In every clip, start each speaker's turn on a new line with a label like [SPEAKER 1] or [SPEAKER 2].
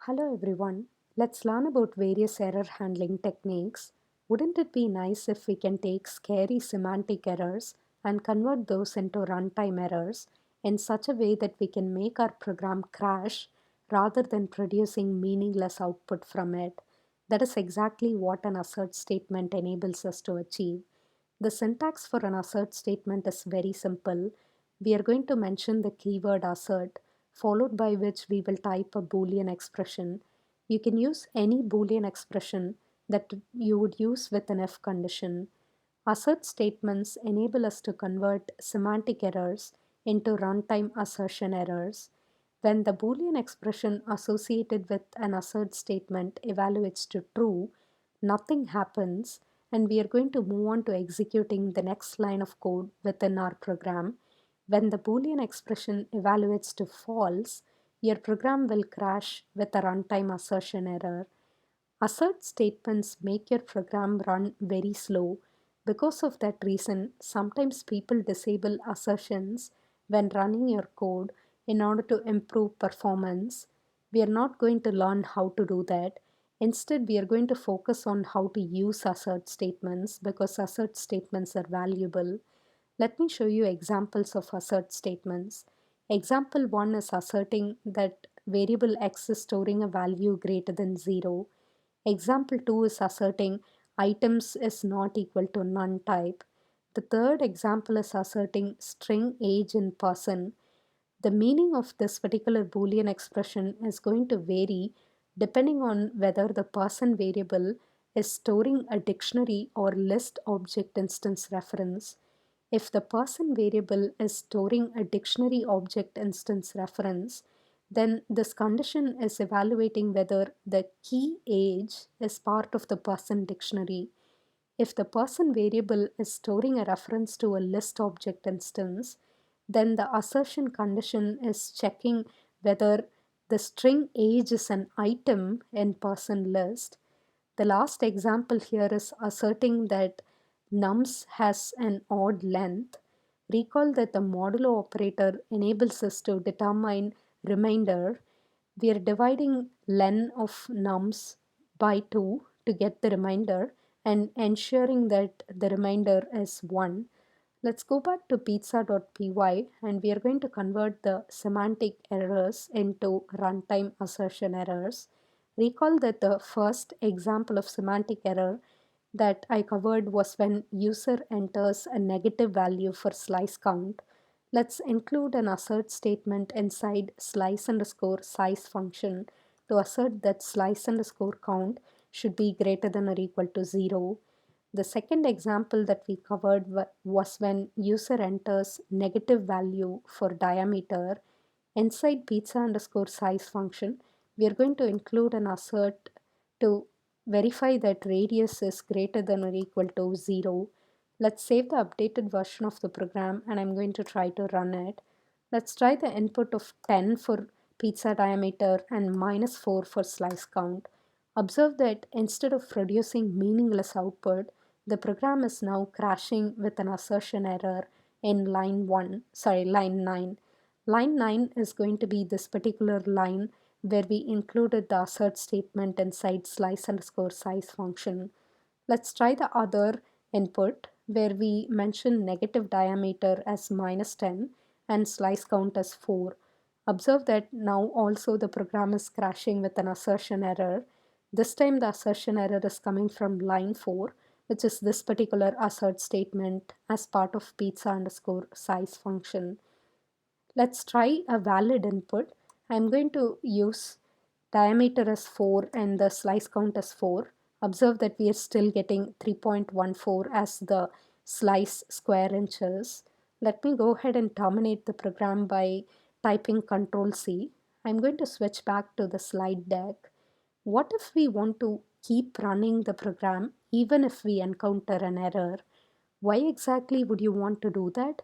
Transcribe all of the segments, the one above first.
[SPEAKER 1] Hello everyone. Let's learn about various error handling techniques. Wouldn't it be nice if we can take scary semantic errors and convert those into runtime errors in such a way that we can make our program crash rather than producing meaningless output from it? That is exactly what an assert statement enables us to achieve. The syntax for an assert statement is very simple. We are going to mention the keyword assert, followed by which we will type a Boolean expression. You can use any Boolean expression that you would use with an if condition. Assert statements enable us to convert semantic errors into runtime assertion errors. When the Boolean expression associated with an assert statement evaluates to true, nothing happens, and we are going to move on to executing the next line of code within our program. When the Boolean expression evaluates to false, your program will crash with a runtime assertion error. Assert statements make your program run very slow. Because of that reason, sometimes people disable assertions when running your code in order to improve performance. We are not going to learn how to do that. Instead, we are going to focus on how to use assert statements because assert statements are valuable. Let me show you examples of assert statements. Example 1 is asserting that variable x is storing a value greater than 0. Example 2 is asserting items is not equal to none type. The third example is asserting string age in person. The meaning of this particular Boolean expression is going to vary depending on whether the person variable is storing a dictionary or list object instance reference. If the person variable is storing a dictionary object instance reference, then this condition is evaluating whether the key age is part of the person dictionary. If the person variable is storing a reference to a list object instance, then the assertion condition is checking whether the string age is an item in person list. The last example here is asserting that nums has an odd length. Recall that the modulo operator enables us to determine remainder. We are dividing len of nums by 2 to get the remainder and ensuring that the remainder is 1. Let's go back to pizza.py and we are going to convert the semantic errors into runtime assertion errors. Recall that the first example of semantic error that I covered was when user enters a negative value for slice count. Let's include an assert statement inside slice underscore size function to assert that slice underscore count should be greater than or equal to 0. The second example that we covered was when user enters negative value for diameter. Inside pizza underscore size function, we are going to include an assert to verify that radius is greater than or equal to 0. Let's save the updated version of the program and I'm going to try to run it. Let's try the input of 10 for pizza diameter and -4 for slice count. Observe that instead of producing meaningless output, the program is now crashing with an assertion error in line 9. Line 9 is going to be this particular line where we included the assert statement inside slice underscore size function. Let's try the other input where we mention negative diameter as -10 and slice count as 4. Observe that now also the program is crashing with an assertion error. This time the assertion error is coming from line 4, which is this particular assert statement as part of pizza underscore size function. Let's try a valid input. I'm going to use diameter as 4 and the slice count as 4. Observe that we are still getting 3.14 as the slice square inches. Let me go ahead and terminate the program by typing Ctrl C. I'm going to switch back to the slide deck. What if we want to keep running the program even if we encounter an error? Why exactly would you want to do that?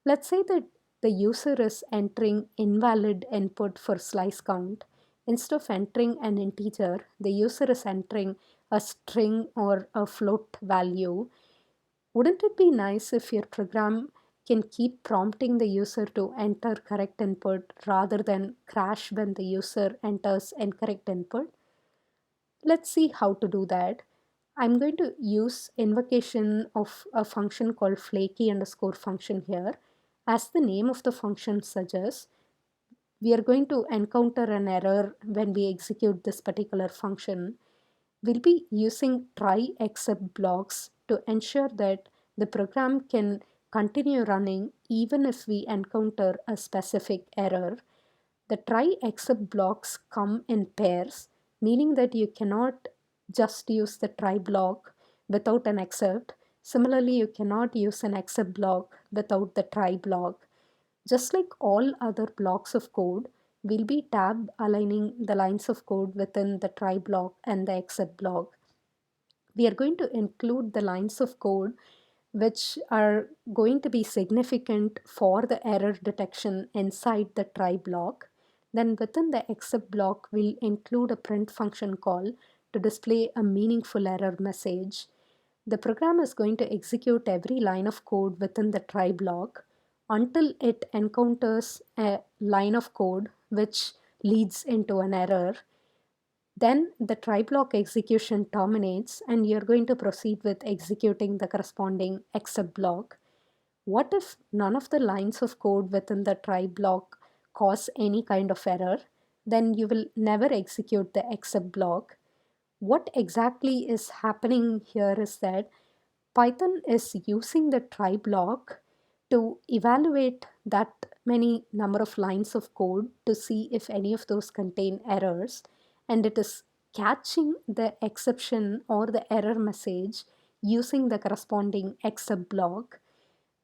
[SPEAKER 1] Let's say that the user is entering invalid input for slice count. Instead of entering an integer, the user is entering a string or a float value. Wouldn't it be nice if your program can keep prompting the user to enter correct input rather than crash when the user enters incorrect input. Let's see how to do that. I'm going to use invocation of a function called flaky underscore function here. As the name of the function suggests, we are going to encounter an error when we execute this particular function. We'll be using try except blocks to ensure that the program can continue running even if we encounter a specific error. The try except blocks come in pairs, meaning that you cannot just use the try block without an except. Similarly, you cannot use an except block without the try block. Just like all other blocks of code, we'll be tab aligning the lines of code within the try block and the except block. We are going to include the lines of code which are going to be significant for the error detection inside the try block. Then within the except block, we'll include a print function call to display a meaningful error message. The program is going to execute every line of code within the try block until it encounters a line of code which leads into an error. Then the try block execution terminates and you're going to proceed with executing the corresponding except block. What if none of the lines of code within the try block cause any kind of error? Then you will never execute the except block. What exactly is happening here is that Python is using the try block to evaluate that many number of lines of code to see if any of those contain errors, and it is catching the exception or the error message using the corresponding except block.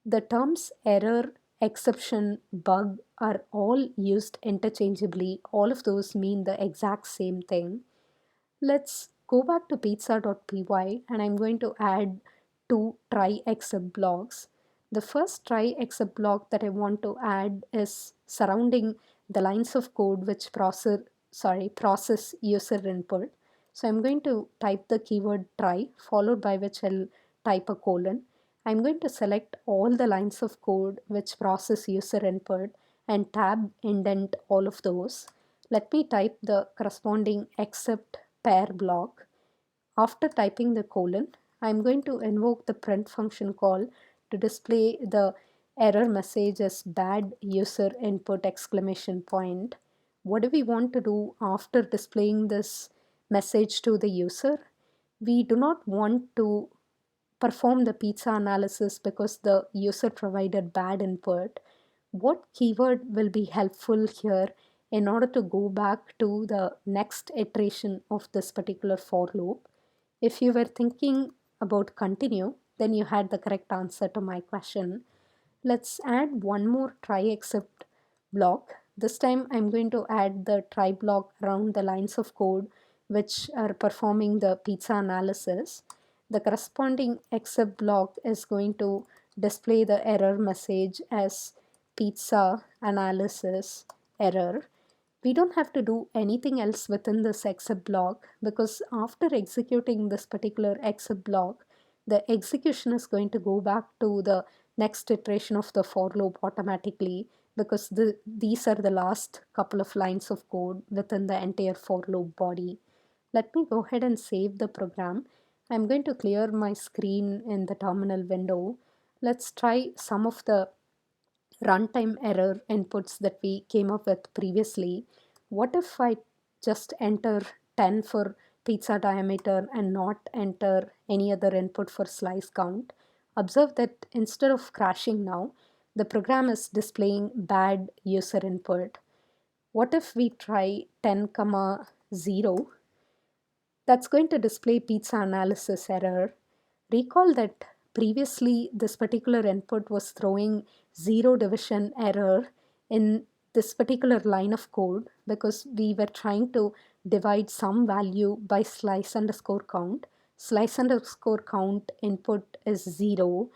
[SPEAKER 1] The terms error, exception, bug are all used interchangeably. All of those mean the exact same thing. Let's go back to pizza.py and I'm going to add two try except blocks. The first try except block that I want to add is surrounding the lines of code which process user input. So I'm going to type the keyword try followed by which I'll type a colon. I'm going to select all the lines of code which process user input and tab indent all of those. Let me type the corresponding except pair block. After typing the colon, I'm going to invoke the print function call to display the error message as bad user input exclamation point. What do we want to do after displaying this message to the user? We do not want to perform the pizza analysis because the user provided bad input. What keyword will be helpful here in order to go back to the next iteration of this particular for loop? If you were thinking about continue, then you had the correct answer to my question. Let's add one more try except block. This time I'm going to add the try block around the lines of code which are performing the pizza analysis. The corresponding except block is going to display the error message as pizza analysis error. We don't have to do anything else within this except block because after executing this particular except block, the execution is going to go back to the next iteration of the for loop automatically because these are the last couple of lines of code within the entire for loop body. Let me go ahead and save the program. I'm going to clear my screen in the terminal window. Let's try some of the runtime error inputs that we came up with previously. What if I just enter 10 for pizza diameter and not enter any other input for slice count? Observe that instead of crashing now, the program is displaying bad user input. What if we try 10, 0? That's going to display pizza analysis error. Recall that previously this particular input was throwing zero division error in this particular line of code because we were trying to divide some value by slice underscore count. Slice underscore count input is 0.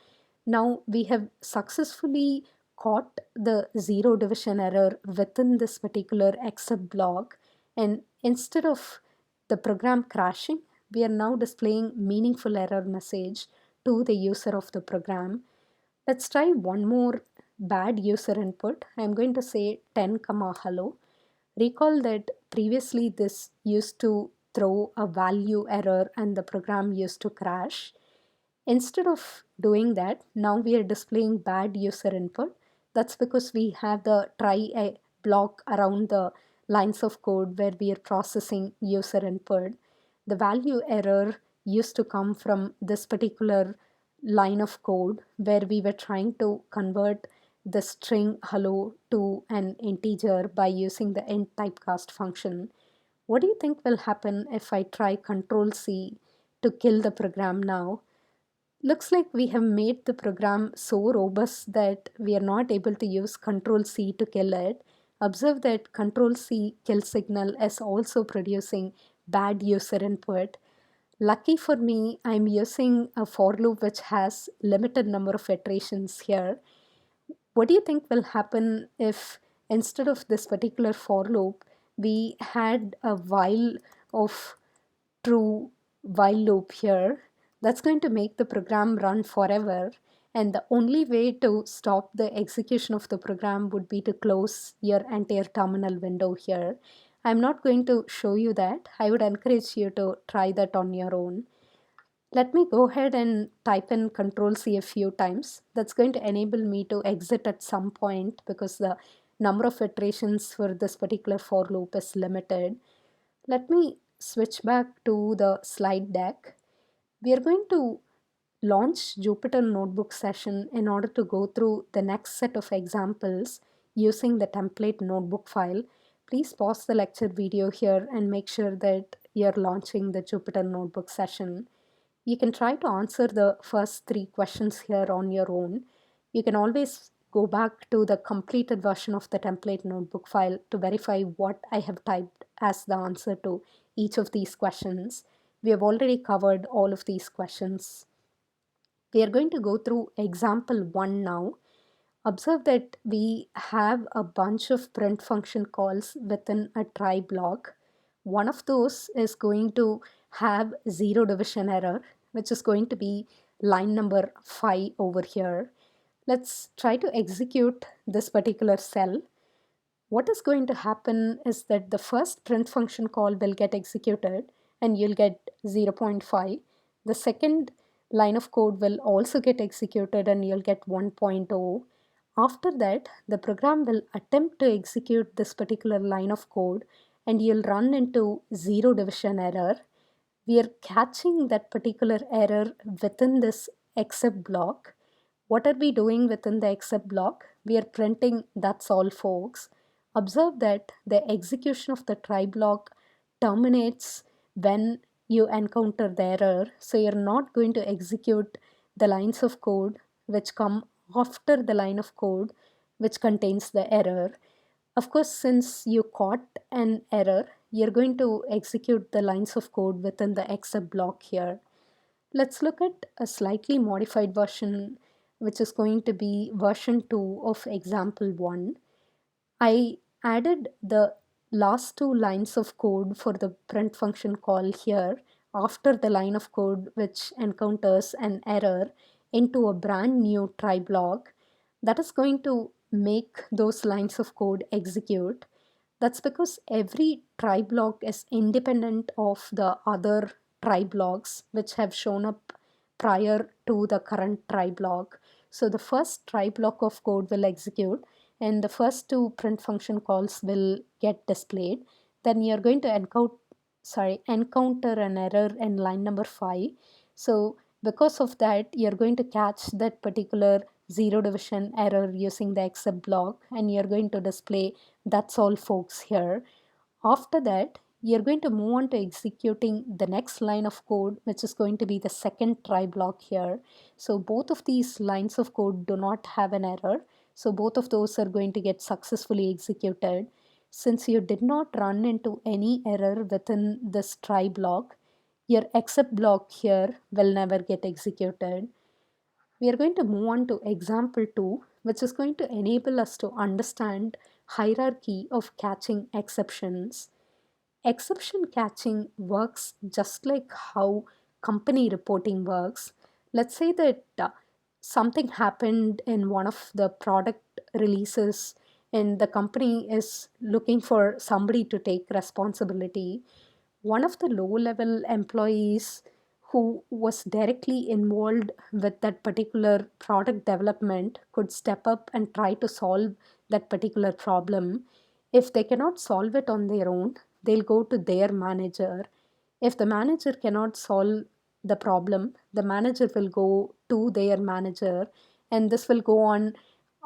[SPEAKER 1] Now we have successfully caught the zero division error within this particular except block, and instead of the program crashing, we are now displaying meaningful error message to the user of the program. Let's try one more bad user input. I'm going to say 10 comma hello. Recall that previously this used to throw a value error and the program used to crash. Instead of doing that, now we are displaying bad user input. That's because we have the try a block around the lines of code where we are processing user input. The value error used to come from this particular line of code where we were trying to convert the string hello to an integer by using the int typecast function. What do you think will happen if I try Control C to kill the program now? Looks like we have made the program so robust that we are not able to use Control C to kill it. Observe that Control C kill signal is also producing bad user input. Lucky for me, I'm using a for loop which has limited number of iterations here. What do you think will happen if instead of this particular for loop, we had a while of true while loop here? That's going to make the program run forever. And the only way to stop the execution of the program would be to close your entire terminal window here. I'm not going to show you that. I would encourage you to try that on your own. Let me go ahead and type in Control C a few times. That's going to enable me to exit at some point because the number of iterations for this particular for loop is limited. Let me switch back to the slide deck. We are going to launch Jupyter Notebook session in order to go through the next set of examples using the template notebook file. Please pause the lecture video here and make sure that you're launching the Jupyter Notebook session. You can try to answer the first three questions here on your own. You can always go back to the completed version of the template notebook file to verify what I have typed as the answer to each of these questions. We have already covered all of these questions. We are going to go through example 1 now. Observe that we have a bunch of print function calls within a try block. One of those is going to have zero division error, which is going to be line number 5 over here. Let's try to execute this particular cell. What is going to happen is that the first print function call will get executed and you'll get 0.5. The second line of code will also get executed and you'll get 1.0. After that, the program will attempt to execute this particular line of code and you'll run into zero division error. We are catching that particular error within this except block. What are we doing within the except block? We are printing that's all folks. Observe that the execution of the try block terminates when you encounter the error. So you're not going to execute the lines of code which come after the line of code which contains the error. Of course, since you caught an error, you're going to execute the lines of code within the except block here. Let's look at a slightly modified version, which is going to be version 2 of example 1. I added the last two lines of code for the print function call here after the line of code which encounters an error into a brand new try block that is going to make those lines of code execute. That's because every try block is independent of the other try blocks which have shown up prior to the current try block. So the first try block of code will execute and the first two print function calls will get displayed. Then you're going to encounter an error in line number 5. So because of that, you're going to catch that particular zero division error using the except block and you're going to display that's all folks here. After that, you're going to move on to executing the next line of code, which is going to be the second try block here. So both of these lines of code do not have an error. So both of those are going to get successfully executed. Since you did not run into any error within this try block, your except block here will never get executed. We are going to move on to example 2, which is going to enable us to understand hierarchy of catching exceptions. Exception catching works just like how company reporting works. Let's say that something happened in one of the product releases and the company is looking for somebody to take responsibility, one of the low level employees who was directly involved with that particular product development could step up and try to solve that particular problem. If they cannot solve it on their own, they'll go to their manager. If the manager cannot solve the problem, the manager will go to their manager, and this will go on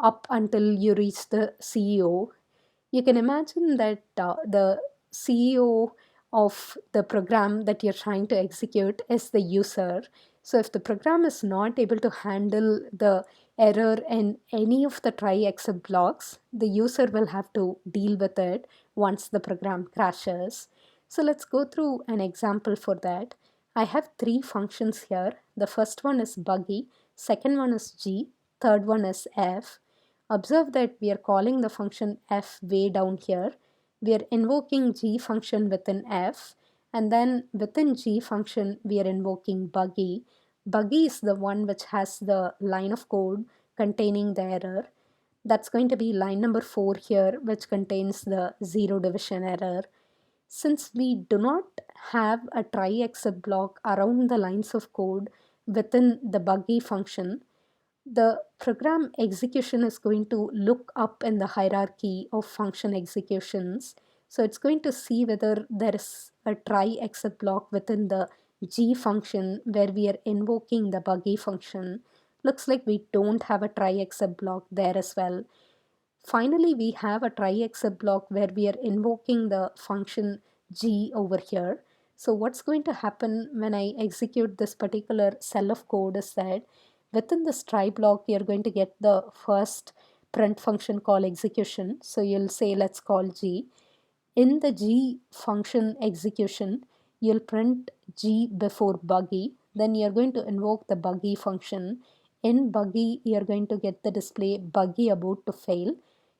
[SPEAKER 1] up until you reach the CEO. You can imagine that the CEO of the program that you're trying to execute is the user. So if the program is not able to handle the error in any of the try except blocks, the user will have to deal with it once the program crashes. So let's go through an example for that. I have three functions here. The first one is buggy, second one is G, third one is F. Observe that we are calling the function f way down here. We are invoking G function within f, and then within G function we are invoking buggy. Buggy is the one which has the line of code containing the error. That's going to be line number 4 here, which contains the zero division error. Since we do not have a try except block around the lines of code within the buggy function, the program execution is going to look up in the hierarchy of function executions. So it's going to see whether there is a try except block within the G function where we are invoking the buggy function. Looks like we don't have a try except block there as well. Finally, we have a try except block where we are invoking the function G over here. So what's going to happen when I execute this particular cell of code is that within this try block, you're going to get the first print function call execution. So you'll say, let's call G. In the G function execution, you'll print G before buggy. Then you're going to invoke the buggy function. In buggy, you're going to get the display buggy about to fail.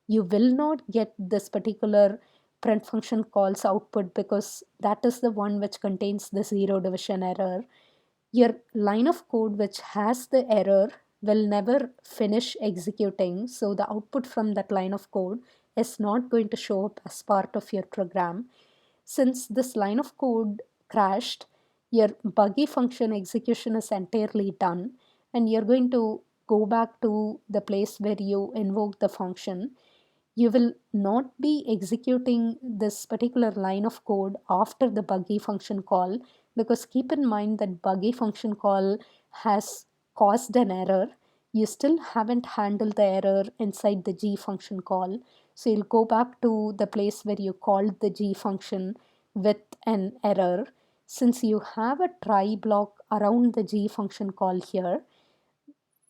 [SPEAKER 1] You will not get this particular print function calls output because that is the one which contains the zero division error. Your line of code which has the error will never finish executing, so the output from that line of code is not going to show up as part of your program. Since this line of code crashed, your buggy function execution is entirely done, and you're going to go back to the place where you invoke the function. You will not be executing this particular line of code after the buggy function call, because keep in mind that buggy function call has caused an error. You still haven't handled the error inside the G function call. So you'll go back to the place where you called the G function with an error. Since you have a try block around the G function call here,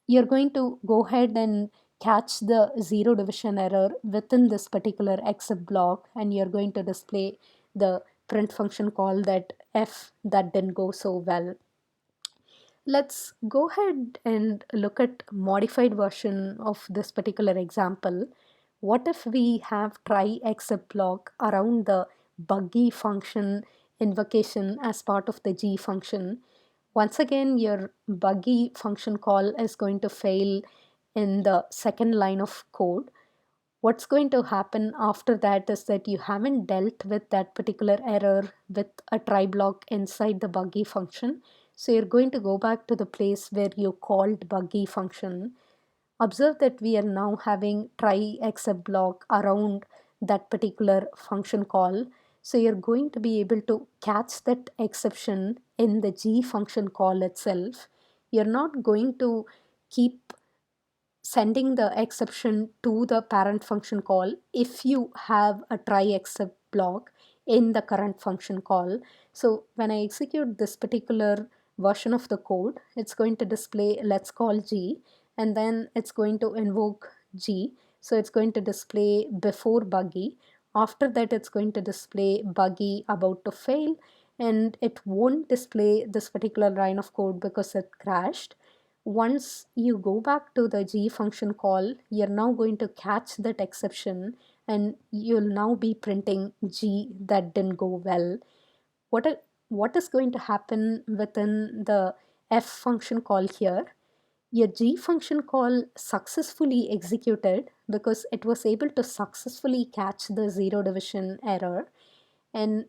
[SPEAKER 1] you're going to go ahead and catch the zero division error within this particular except block, and you're going to display the print function call that f that didn't go so well. Let's go ahead and look at modified version of this particular example. What if we have try except block around the buggy function invocation as part of the G function? Once again, your buggy function call is going to fail in the second line of code. What's going to happen after that is that you haven't dealt with that particular error with a try block inside the buggy function. So you're going to go back to the place where you called buggy function. Observe that we are now having try except block around that particular function call. So you're going to be able to catch that exception in the G function call itself. You're not going to keep sending the exception to the parent function call if you have a try except block in the current function call. So when I execute this particular version of the code, it's going to display let's call G, and then it's going to invoke G. So it's going to display before buggy. After that, it's going to display buggy about to fail, and it won't display this particular line of code because it crashed. Once you go back to the G function call, you're now going to catch that exception, and you'll now be printing G that didn't go well. What is going to happen within the F function call here? Your G function call successfully executed because it was able to successfully catch the zero division error, and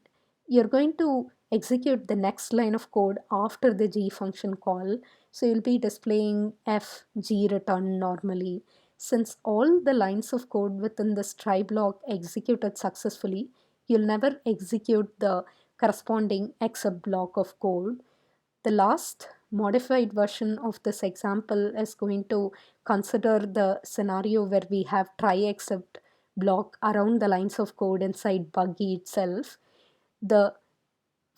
[SPEAKER 1] you're going to execute the next line of code after the G function call. So you'll be displaying f g return normally. Since all the lines of code within this try block executed successfully, you'll never execute the corresponding except block of code. The last modified version of this example is going to consider the scenario where we have try except block around the lines of code inside buggy itself. The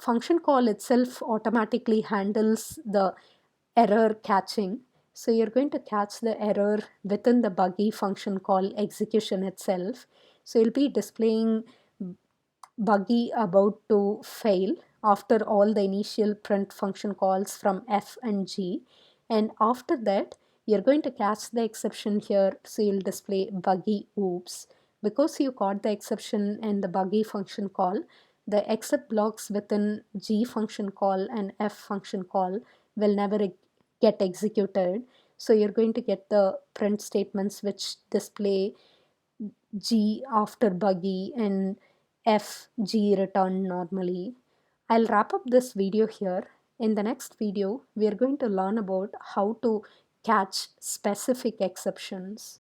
[SPEAKER 1] function call itself automatically handles the error catching. So you're going to catch the error within the buggy function call execution itself. So you'll be displaying buggy about to fail after all the initial print function calls from f and g, and after that you're going to catch the exception here, so you'll display buggy oops. Because you caught the exception in the buggy function call, the except blocks within g function call and f function call will never get executed. So you're going to get the print statements which display G after buggy and F G return normally. I'll wrap up this video here. In the next video, we are going to learn about how to catch specific exceptions.